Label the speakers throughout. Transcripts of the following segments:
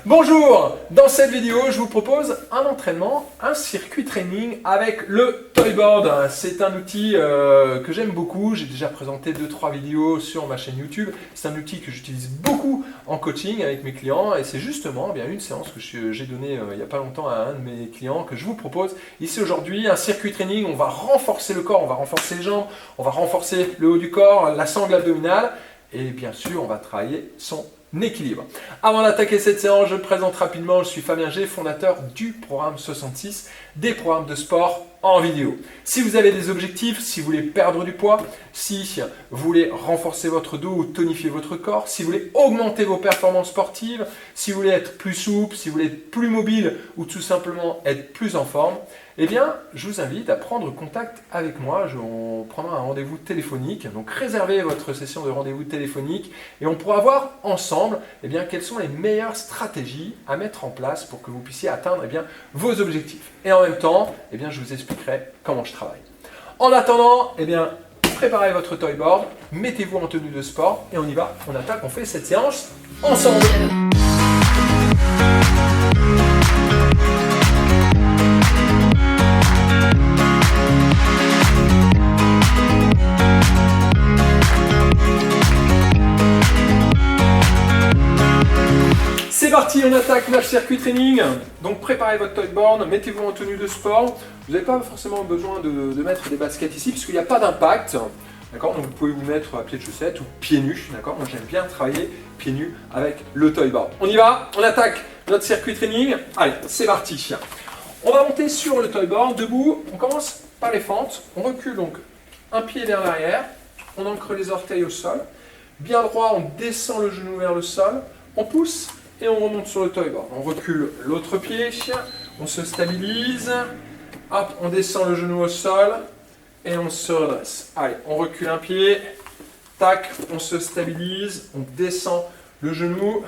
Speaker 1: Bonjour, dans cette vidéo je vous propose un entraînement, un circuit training avec le Toyboard. C'est un outil que j'aime beaucoup, j'ai déjà présenté 2-3 vidéos sur ma chaîne YouTube. C'est un outil que j'utilise beaucoup en coaching avec mes clients et c'est justement une séance que j'ai donnée il n'y a pas longtemps à un de mes clients que je vous propose ici aujourd'hui. Un circuit training, on va renforcer le corps, on va renforcer les jambes, on va renforcer le haut du corps, la sangle abdominale et bien sûr on va travailler son équilibre. Avant d'attaquer cette séance, je me présente rapidement, je suis Fabien G, fondateur du programme 66, des programmes de sport en vidéo. Si vous avez des objectifs, si vous voulez perdre du poids, si vous voulez renforcer votre dos ou tonifier votre corps, si vous voulez augmenter vos performances sportives, si vous voulez être plus souple, si vous voulez être plus mobile ou tout simplement être plus en forme, eh bien, je vous invite à prendre contact avec moi. On prendra un rendez-vous téléphonique. Donc, réservez votre session de rendez-vous téléphonique et on pourra voir ensemble quelles sont les meilleures stratégies à mettre en place pour que vous puissiez atteindre vos objectifs. Et en même temps, je vous expliquerai comment je travaille. En attendant, préparez votre toyboard, mettez-vous en tenue de sport et on y va. On attaque, on fait cette séance ensemble. C'est parti, on attaque notre circuit training. Donc préparez votre toyboard, mettez-vous en tenue de sport. Vous n'avez pas forcément besoin de mettre des baskets ici puisqu'il n'y a pas d'impact. D'accord, donc vous pouvez vous mettre à pied de chaussette ou pieds nus. D'accord, moi j'aime bien travailler pieds nus avec le toyboard. On y va, on attaque notre circuit training. Allez, c'est parti. On va monter sur le toyboard, debout. On commence par les fentes. On recule donc un pied vers l'arrière. On ancre les orteils au sol. Bien droit, on descend le genou vers le sol. On pousse. Et on remonte sur le toyboard. On recule l'autre pied, on se stabilise, hop, on descend le genou au sol et on se redresse. Allez, on recule un pied, tac, on se stabilise, on descend le genou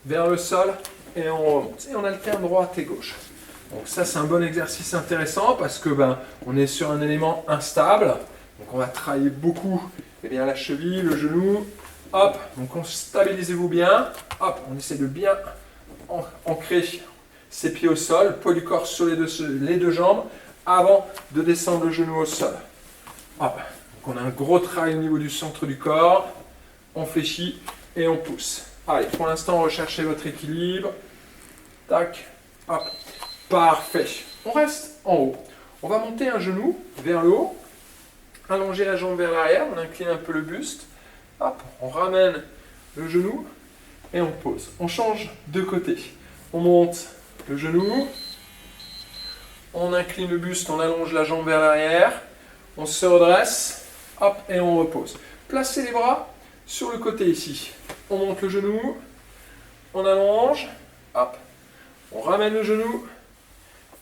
Speaker 1: vers le sol et on remonte. Et on alterne droite et gauche. Donc ça c'est un bon exercice intéressant parce que on est sur un élément instable. Donc on va travailler beaucoup la cheville, le genou. Hop, donc stabilisez-vous bien. Hop, on essaie de bien ancrer ses pieds au sol, poids du corps sur les deux jambes avant de descendre le genou au sol. Hop, donc on a un gros travail au niveau du centre du corps. On fléchit et on pousse. Allez, pour l'instant, recherchez votre équilibre. Tac, hop, parfait. On reste en haut. On va monter un genou vers le haut, allonger la jambe vers l'arrière, on incline un peu le buste. Hop, on ramène le genou et on pose. On change de côté. On monte le genou, on incline le buste, on allonge la jambe vers l'arrière, on se redresse, hop, et on repose. Placez les bras sur le côté ici. On monte le genou, on allonge, hop, on ramène le genou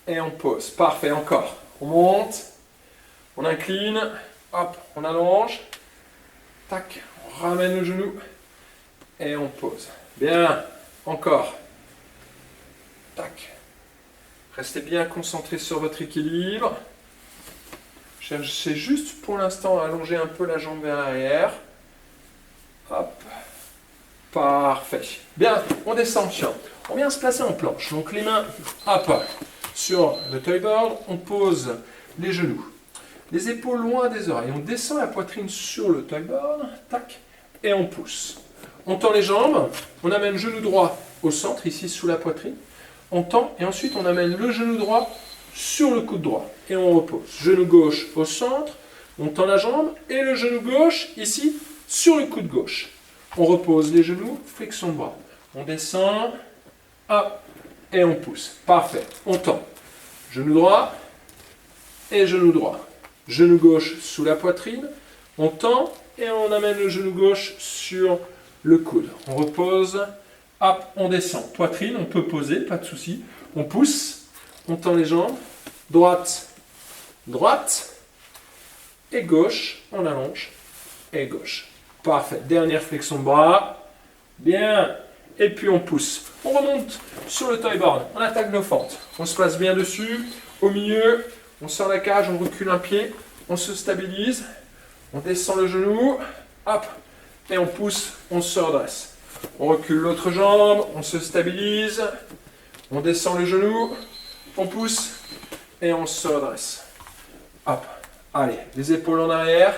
Speaker 1: et on pose. Parfait, encore. On monte, on incline, hop, on allonge, tac, on ramène le genou et on pose. Bien, encore. Tac. Restez bien concentré sur votre équilibre. Cherchez juste pour l'instant à allonger un peu la jambe vers l'arrière. Hop. Parfait. Bien, on descend. On vient se placer en planche. Donc les mains, hop, sur le toyboard. On pose les genoux. Les épaules loin des oreilles. On descend la poitrine sur le toyboard. Tac. Et on pousse. On tend les jambes. On amène le genou droit au centre, ici sous la poitrine. On tend et ensuite on amène le genou droit sur le coude droit. Et on repose. Genou gauche au centre. On tend la jambe. Et le genou gauche, ici, sur le coude gauche. On repose les genoux. Flexion de bras. On descend. Hop. Et on pousse. Parfait. On tend. Genou droit. Et genou droit. Genou gauche sous la poitrine, on tend et on amène le genou gauche sur le coude. On repose, hop, on descend. Poitrine, on peut poser, pas de souci. On pousse, on tend les jambes, droite, droite, et gauche, on allonge, et gauche. Parfait, dernière flexion de bras, bien, et puis on pousse. On remonte sur le toyboard, on attaque nos fentes. On se place bien dessus, au milieu. On sort la cage, on recule un pied, on se stabilise, on descend le genou, hop, et on pousse, on se redresse. On recule l'autre jambe, on se stabilise, on descend le genou, on pousse et on se redresse. Hop, allez, les épaules en arrière,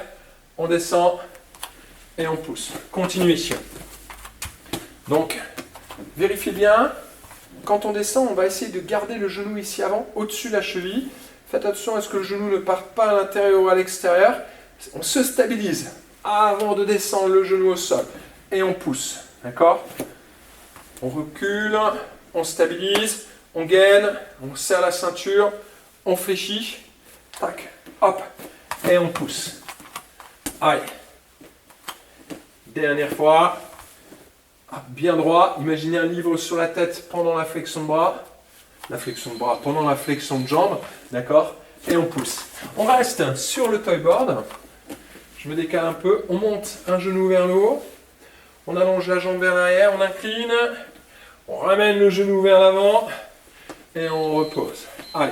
Speaker 1: on descend et on pousse. Continuez. Donc, vérifiez bien, quand on descend, on va essayer de garder le genou ici avant, au-dessus de la cheville. Faites attention à ce que le genou ne parte pas à l'intérieur ou à l'extérieur. On se stabilise avant de descendre le genou au sol et on pousse. D'accord? On recule, on stabilise, on gaine, on serre la ceinture, on fléchit, tac, hop, et on pousse. Allez, dernière fois, bien droit, imaginez un livre sur la tête pendant la flexion de bras, pendant la flexion de jambe, d'accord? Et on pousse. On reste sur le toy board, je me décale un peu, on monte un genou vers le haut, on allonge la jambe vers l'arrière, on incline, on ramène le genou vers l'avant et on repose. Allez,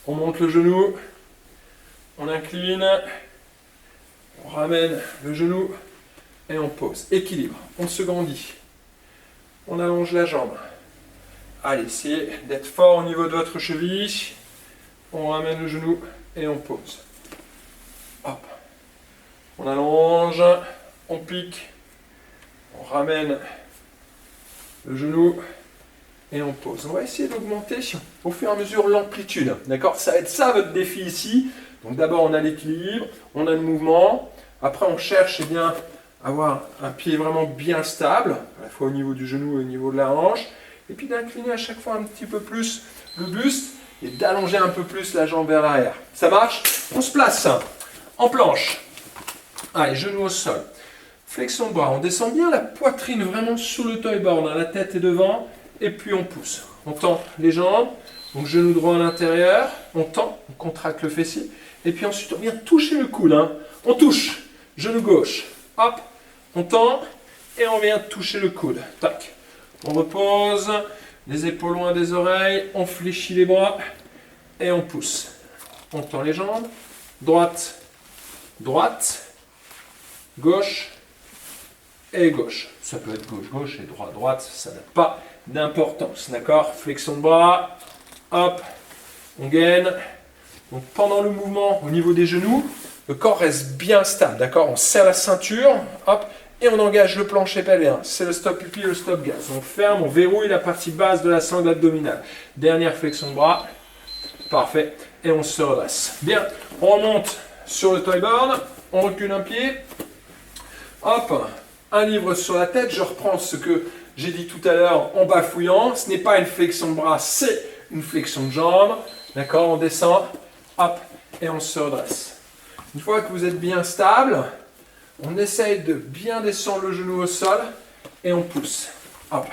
Speaker 1: on monte le genou, on incline, on ramène le genou et on pose. Équilibre, on se grandit, on allonge la jambe. Allez, essayez d'être fort au niveau de votre cheville, on ramène le genou et on pose. Hop, on allonge, on pique. On ramène le genou et on pose. On va essayer d'augmenter au fur et à mesure l'amplitude. D'accord? Ça va être ça votre défi ici. Donc d'abord on a l'équilibre, on a le mouvement. Après on cherche à avoir un pied vraiment bien stable, à la fois au niveau du genou et au niveau de la hanche. Et puis d'incliner à chaque fois un petit peu plus le buste et d'allonger un peu plus la jambe vers l'arrière. Ça marche? On se place en planche. Allez, genou au sol. Flexion de bras, on descend bien la poitrine vraiment sous le toy board, la tête est devant, et puis on pousse. On tend les jambes, donc genou droit à l'intérieur, on tend, on contracte le fessier, et puis ensuite on vient toucher le coude. On touche, genou gauche, hop, on tend, et on vient toucher le coude. Tac. On repose, les épaules loin des oreilles, on fléchit les bras, et on pousse. On tend les jambes, droite, droite, gauche, et gauche. Ça peut être gauche-gauche et droite-droite, ça n'a pas d'importance. D'accord? Flexion de bras, hop, on gaine. Donc pendant le mouvement au niveau des genoux, le corps reste bien stable. D'accord? On serre la ceinture, hop, et on engage le plancher pelvien. C'est le stop pupille, le stop gaz. On ferme, on verrouille la partie basse de la sangle abdominale. Dernière flexion de bras. Parfait. Et on se redresse. Bien, on remonte sur le toy board, on recule un pied. Hop, un livre sur la tête, je reprends ce que j'ai dit tout à l'heure en bafouillant. Ce n'est pas une flexion de bras, c'est une flexion de jambe. D'accord, on descend, hop, et on se redresse. Une fois que vous êtes bien stable, on essaye de bien descendre le genou au sol et on pousse. Hop,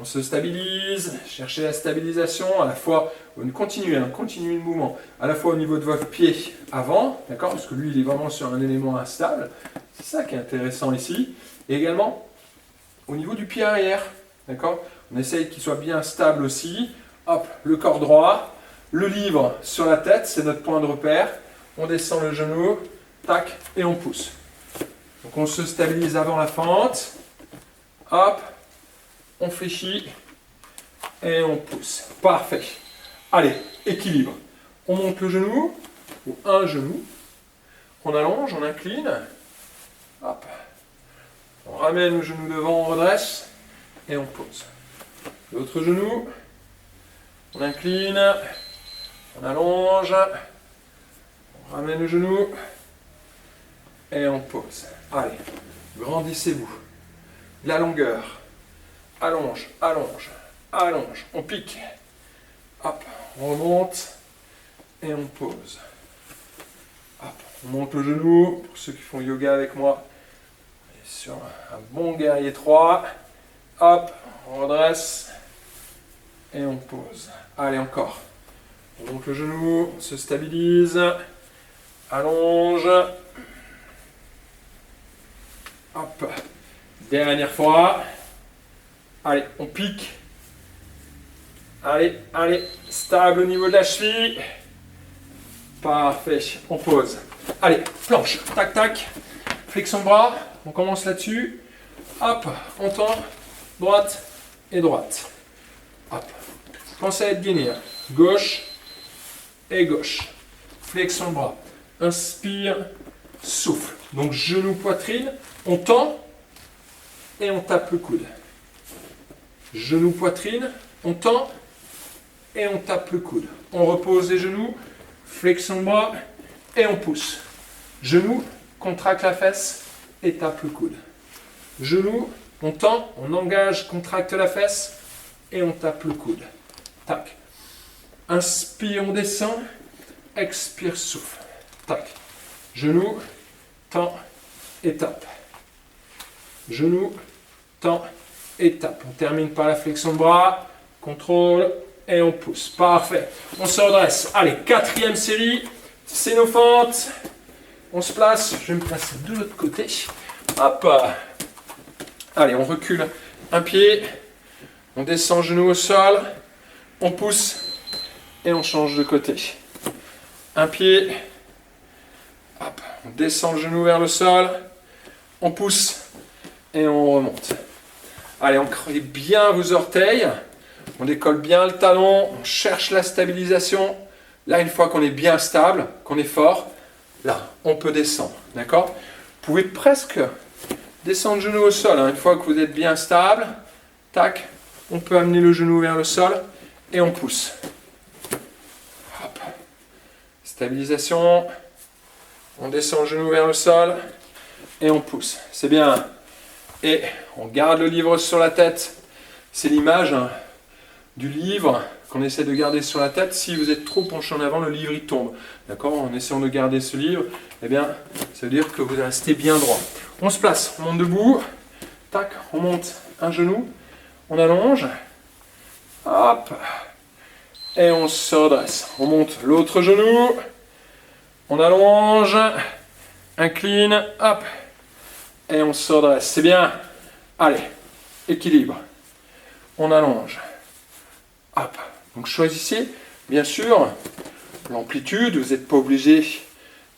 Speaker 1: on se stabilise, cherchez la stabilisation à la fois, continuez le mouvement, à la fois au niveau de votre pied avant, d'accord, parce que lui il est vraiment sur un élément instable. C'est ça qui est intéressant ici. Et également, au niveau du pied arrière, d'accord? On essaye qu'il soit bien stable aussi. Hop, le corps droit, le livre sur la tête, c'est notre point de repère. On descend le genou, tac, et on pousse. Donc on se stabilise avant la fente. Hop, on fléchit et on pousse. Parfait. Allez, équilibre. On monte le genou, ou un genou. On allonge, on incline. Hop. On ramène le genou devant, on redresse et on pose. L'autre genou, on incline, on allonge, on ramène le genou et on pose. Allez, grandissez-vous. La longueur, allonge, allonge, allonge, on pique. Hop, on remonte et on pose. Hop, on monte le genou, pour ceux qui font yoga avec moi, et sur un bon guerrier 3, hop, on redresse et on pose. Allez, encore. On monte le genou, on se stabilise, allonge, hop, dernière fois, allez, on pique, allez, allez, stable au niveau de la cheville, parfait, on pose. Allez, planche, tac, tac, flexion de bras, on commence là-dessus, Hop, on tend, droite et droite. Hop. Pensez à être gainé. Gauche et gauche. Flexion de bras. Inspire, souffle. Donc genou, poitrine, on tend et on tape le coude. Genou, poitrine, on tend et on tape le coude. On repose les genoux, flexion de bras et on pousse. Genou, contracte la fesse et tape le coude. Genou, on tend, on engage, contracte la fesse et on tape le coude. Tac. Inspire, on descend. Expire, souffle. Tac. Genou, tend et tape. Genou, tend et tape. On termine par la flexion de bras. Contrôle et on pousse. Parfait. On se redresse. Allez, 4e série. C'est nos fentes. On se place. Je vais me placer de l'autre côté. Hop. Allez, on recule un pied. On descend genou au sol. On pousse et on change de côté. Un pied. Hop. On descend le genou vers le sol. On pousse et on remonte. Allez, on creuse bien vos orteils. On décolle bien le talon. On cherche la stabilisation. Là, une fois qu'on est bien stable, qu'on est fort, là, on peut descendre. D'accord? Vous pouvez presque descendre le genou au sol. Une fois que vous êtes bien stable, tac, on peut amener le genou vers le sol et on pousse. Hop. Stabilisation. On descend le genou vers le sol et on pousse. C'est bien. Et on garde le livre sur la tête. C'est l'image du livre qu'on essaie de garder sur la tête. Si vous êtes trop penché en avant, le livre il tombe. D'accord? En essayant de garder ce livre, eh bien, ça veut dire que vous restez bien droit. On se place, on monte debout. Tac, on monte un genou. On allonge. Hop. Et on se redresse. On monte l'autre genou. On allonge. Incline. Hop. Et on se redresse. C'est bien. Allez. Équilibre. On allonge. Hop. Donc choisissez, bien sûr, l'amplitude. Vous n'êtes pas obligé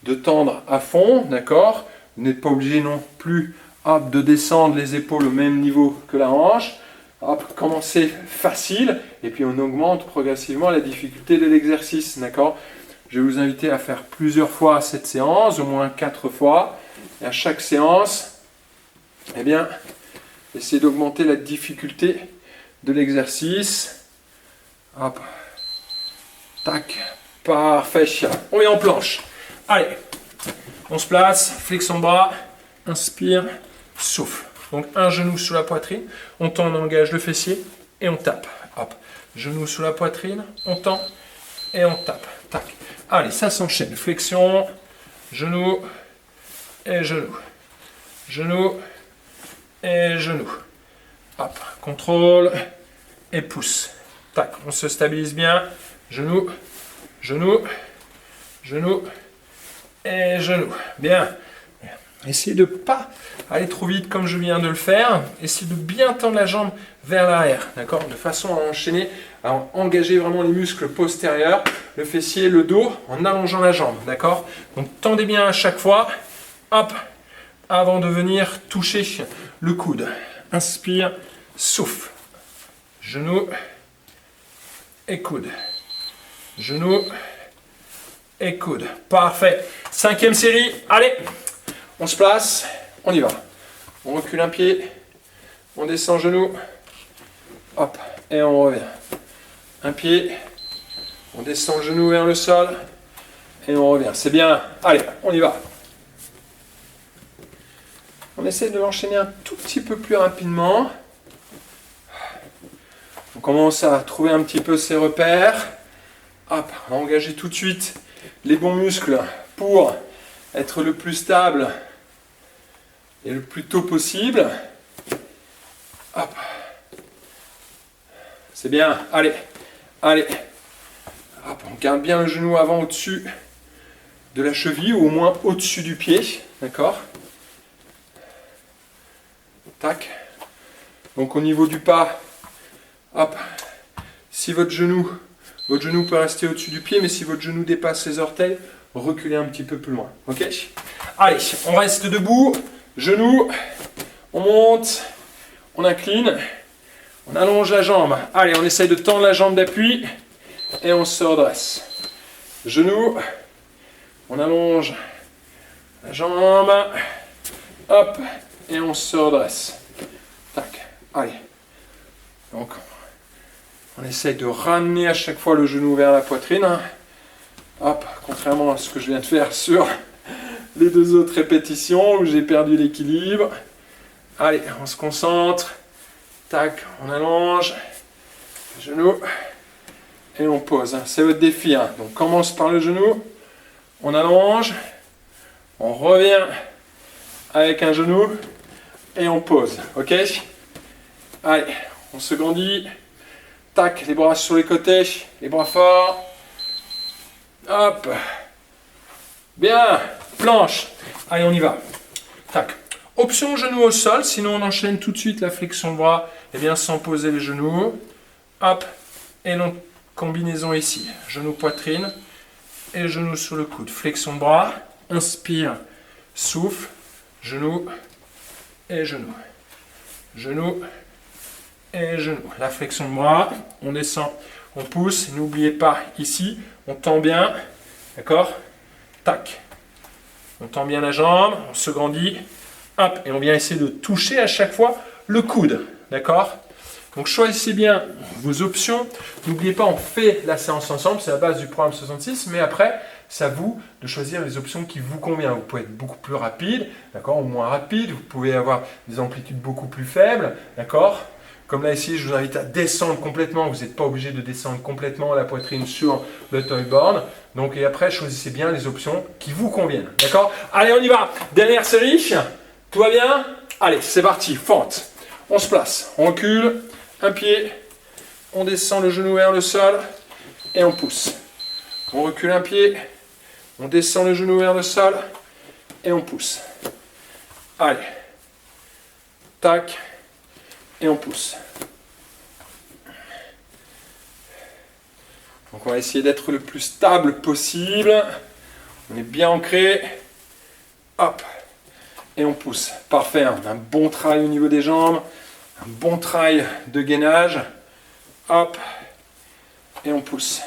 Speaker 1: de tendre à fond. D'accord? Vous n'êtes pas obligé non plus hop, de descendre les épaules au même niveau que la hanche. Hop, commencez facile et puis on augmente progressivement la difficulté de l'exercice. D'accord? Je vais vous inviter à faire plusieurs fois cette séance, au moins 4 fois. Et à chaque séance, eh bien, essayez d'augmenter la difficulté de l'exercice. Hop. Tac. Parfait. On est en planche. Allez. On se place. Flexion de bras. Inspire. Souffle. Donc un genou sous la poitrine. On tend, on engage le fessier. Et on tape. Hop. Genou sous la poitrine. On tend. Et on tape. Tac. Allez, ça s'enchaîne. Flexion. Genou. Et genou. Genou. Et genou. Hop. Contrôle. Et pousse. Tac. On se stabilise bien. Genou. Genou. Genou. Et genou. Bien. Essayez de ne pas aller trop vite comme je viens de le faire. Essayez de bien tendre la jambe vers l'arrière. D'accord? De façon à enchaîner, à engager vraiment les muscles postérieurs, le fessier, le dos, en allongeant la jambe. D'accord? Donc tendez bien à chaque fois. Hop. Avant de venir toucher le coude. Inspire. Souffle. Genou. Et coude. Genou. Et coude. Parfait. 5e série. Allez. On se place, on y va. On recule un pied, on descend genou, hop, et on revient. Un pied, on descend le genou vers le sol, et on revient. C'est bien. Allez, on y va. On essaie de l'enchaîner un tout petit peu plus rapidement. On commence à trouver un petit peu ses repères. Hop, on va engager tout de suite les bons muscles pour être le plus stable et le plus tôt possible. Hop. C'est bien. Allez. Allez. Hop. On garde bien le genou avant au-dessus de la cheville ou au moins au-dessus du pied. D'accord? Tac. Donc au niveau du pas, hop. Si votre genou peut rester au-dessus du pied, mais si votre genou dépasse les orteils, reculez un petit peu plus loin. Ok? Allez, on reste debout. Genou, On monte, on incline, on allonge la jambe. Allez, on essaye de tendre la jambe d'appui et on se redresse. Genou, on allonge la jambe, hop, et on se redresse. Tac, allez. Donc, on essaye de ramener à chaque fois le genou vers la poitrine. Hop, contrairement à ce que je viens de faire sur les 2 autres répétitions où j'ai perdu l'équilibre. Allez, on se concentre. Tac, on allonge le genou et on pose. C'est votre défi. Donc, on commence par le genou, on allonge, on revient avec un genou et on pose. Ok? Allez, on se grandit. Tac, les bras sur les côtés, les bras forts. Hop. Bien, planche. Allez, on y va. Tac. Option genou au sol, sinon on enchaîne tout de suite la flexion de bras, et bien sans poser les genoux. Hop. Et non, combinaison ici. Genou poitrine et genou sur le coude. Flexion de bras. Inspire, souffle, genou et genou. Genou et genou. La flexion de bras, on descend, on pousse. N'oubliez pas, ici, on tend bien. D'accord? Tac. On tend bien la jambe, on se grandit. Hop, et on vient essayer de toucher à chaque fois le coude. D'accord? Donc choisissez bien vos options. N'oubliez pas, on fait la séance ensemble. C'est la base du programme 66. Mais après, c'est à vous de choisir les options qui vous conviennent. Vous pouvez être beaucoup plus rapide, d'accord, ou moins rapide. Vous pouvez avoir des amplitudes beaucoup plus faibles, d'accord. Comme là ici, je vous invite à descendre complètement. Vous n'êtes pas obligé de descendre complètement la poitrine sur le toy board. Donc, et après, choisissez bien les options qui vous conviennent, d'accord. Allez, on y va. Dernière série. Tout va bien? Allez, c'est parti. Fente. On se place. On recule. Un pied. On descend le genou vers le sol et on pousse. On recule un pied. On descend le genou vers le sol et on pousse. Allez. Tac. Et on pousse. Donc on va essayer d'être le plus stable possible. On est bien ancré. Hop. Et on pousse. Parfait. On a un bon travail au niveau des jambes. Un bon travail de gainage. Hop. Et on pousse.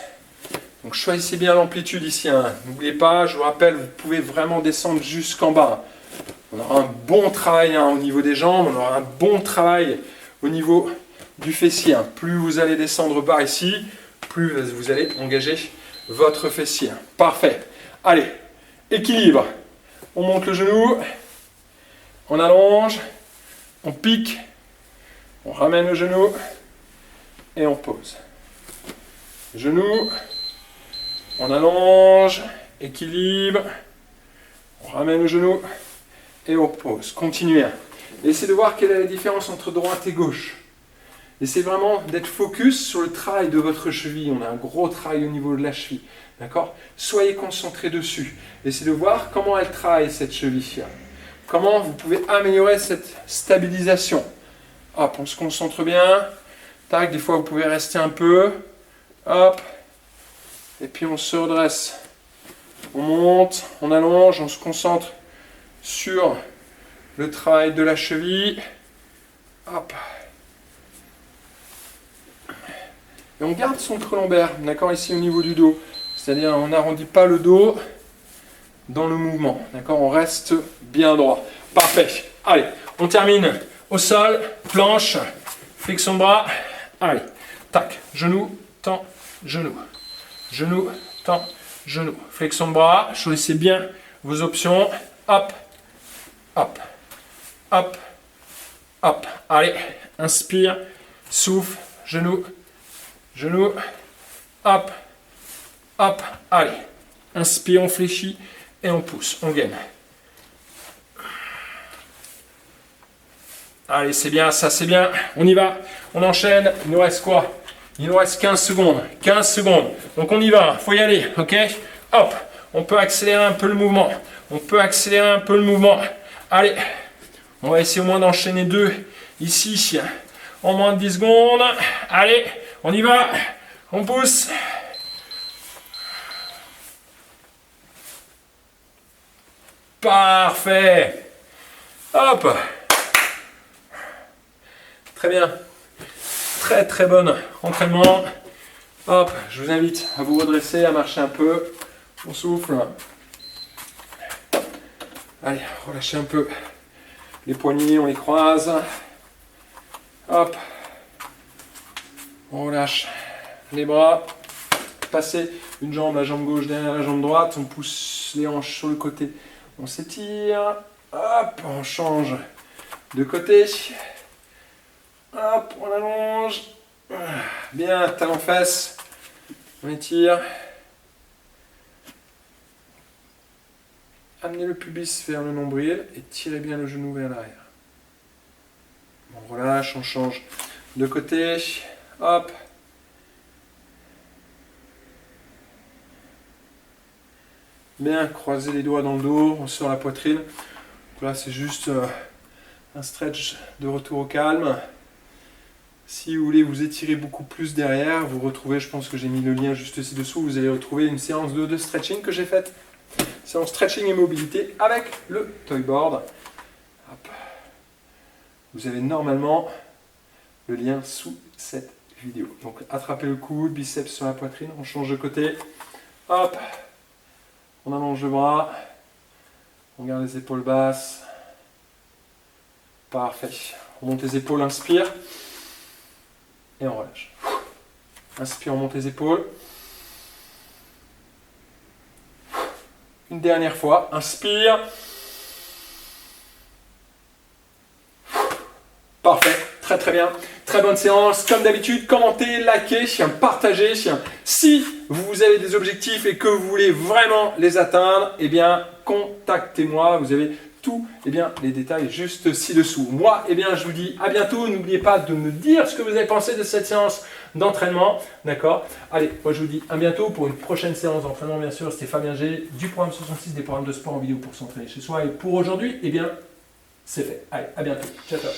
Speaker 1: Donc choisissez bien l'amplitude ici. N'oubliez pas, je vous rappelle, vous pouvez vraiment descendre jusqu'en bas. On aura un bon travail au niveau des jambes. On aura un bon travail au niveau du fessier. Plus vous allez descendre bas ici, plus vous allez engager votre fessier. Parfait. Allez, équilibre. On monte le genou, on allonge, on pique, on ramène le genou et on pose. Genou, on allonge, équilibre, on ramène le genou et on pose. Continuez. Essayez de voir quelle est la différence entre droite et gauche. Essayez vraiment d'être focus sur le travail de votre cheville. On a un gros travail au niveau de la cheville. D'accord? Soyez concentrés dessus. Essayez de voir comment elle travaille, cette cheville. Comment vous pouvez améliorer cette stabilisation. Hop, on se concentre bien. Tac, des fois vous pouvez rester un peu. Hop. Et puis on se redresse. On monte, on allonge, on se concentre sur le travail de la cheville. Hop. Et on garde son creux lombaire, d'accord, ici au niveau du dos. C'est-à-dire on n'arrondit pas le dos dans le mouvement. D'accord, on reste bien droit. Parfait. Allez, on termine au sol, planche, flexion de bras. Allez, tac, genou, tend, genou. Genou, tend, genou. Flexion de bras, choisissez bien vos options. Hop, hop, hop, hop. Allez, inspire, souffle, genou, genou, hop, hop. Allez, inspire, on fléchit et on pousse, on gaine. Allez, c'est bien, ça c'est bien. On y va, on enchaîne. Il nous reste quoi? Il nous reste 15 secondes. 15 secondes. Donc on y va, il faut y aller, ok? Hop, on peut accélérer un peu le mouvement. On peut accélérer un peu le mouvement. Allez, on va essayer au moins d'enchaîner deux ici en moins de 10 secondes. Allez, on y va. On pousse. Parfait. Hop. Très bien. Très très bon entraînement. Hop, je vous invite à vous redresser, à marcher un peu. On souffle. Allez, relâchez un peu les poignets, on les croise. Hop. On relâche les bras. Passez une jambe, la jambe gauche derrière la jambe droite. On pousse les hanches sur le côté. On s'étire. Hop, on change de côté. Hop, on allonge. Bien, talon fesse. On étire. Amenez le pubis vers le nombril et tirez bien le genou vers l'arrière. On relâche, on change de côté. Hop. Bien, croisez les doigts dans le dos, on sort la poitrine. Donc là, c'est juste un stretch de retour au calme. Si vous voulez vous étirer beaucoup plus derrière, vous retrouvez, je pense que j'ai mis le lien juste ici dessous, vous allez retrouver une séance de stretching que j'ai faite. Séance stretching et mobilité avec le toy board. Hop. Vous avez normalement le lien sous cette vidéo. Donc attrapez le coude, biceps sur la poitrine, on change de côté. Hop. On allonge le bras. On garde les épaules basses. Parfait. On monte les épaules, inspire. Et on relâche. Inspire, on monte les épaules. Une dernière fois, inspire. Parfait, très très bien. Très bonne séance. Comme d'habitude, commentez, likez, partagez. Si vous avez des objectifs et que vous voulez vraiment les atteindre, eh bien, contactez-moi. Vous avez tous les détails juste ci-dessous. Moi, je vous dis à bientôt. N'oubliez pas de me dire ce que vous avez pensé de cette séance d'entraînement. D'accord? Allez, moi je vous dis à bientôt pour une prochaine séance d'entraînement. Bien sûr, c'était Fabien G du programme 66 des programmes de sport en vidéo pour s'entraîner chez soi. Et pour aujourd'hui, c'est fait. Allez, à bientôt. Ciao, ciao.